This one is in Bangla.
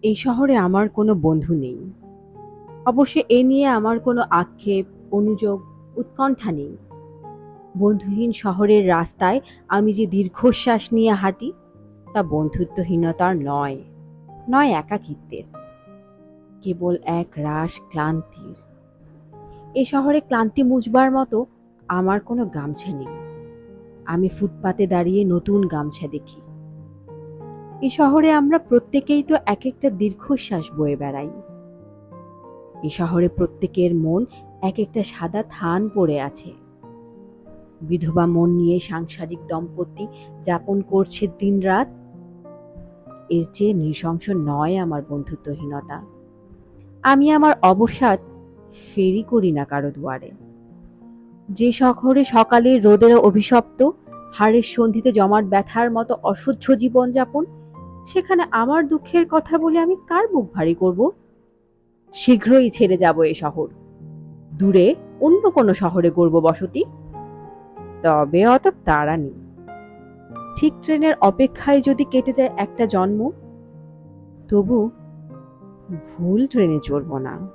এই শহরে আমার কোনো বন্ধু নেই। অবশ্য এ নিয়ে আমার কোনো আক্ষেপ, অনুযোগ, উৎকণ্ঠা নেই। বন্ধুহীন শহরের রাস্তায় আমি যে দীর্ঘশ্বাস নিয়ে হাঁটি, তা বন্ধুত্বহীনতার নয়, নয় একাকিত্বের, কেবল এক রাশ ক্লান্তির। এ শহরে ক্লান্তি মুছবার মতো আমার কোনো গামছা নেই। আমি ফুটপাতে দাঁড়িয়ে নতুন গামছা দেখি। এ শহরে আমরা প্রত্যেকেই তো এক একটা দীর্ঘশ্বাস বয়ে বেড়াই। এ শহরে প্রত্যেকের মন এক একটা সাদা থান পড়ে আছে। বিধবা মন নিয়ে সাংসারিক দম্পতি যাপন করছে দিনরাত। এর চেয়ে নৃশংস নয় আমার বন্ধুত্বহীনতা। আমি আমার অবসাদ ফেরি করি না কারো দুয়ারে। যে শহরে সকালের রোদের অভিশপ্ত, হাড়ের সন্ধিতে জমাট ব্যথার মতো অসহ্য জীবনযাপন, সেখানে আমার দুঃখের কথা বলে আমি কার বুক ভারী করব? শীঘ্রই ছেড়ে যাব এ শহর। দূরে অন্য কোনো শহরে গড়ব বসতি। তবে অত তাড়া নেই। ঠিক ট্রেনের অপেক্ষায় যদি কেটে যায় একটা জন্ম, তবু ভুল ট্রেনে চড়ব না।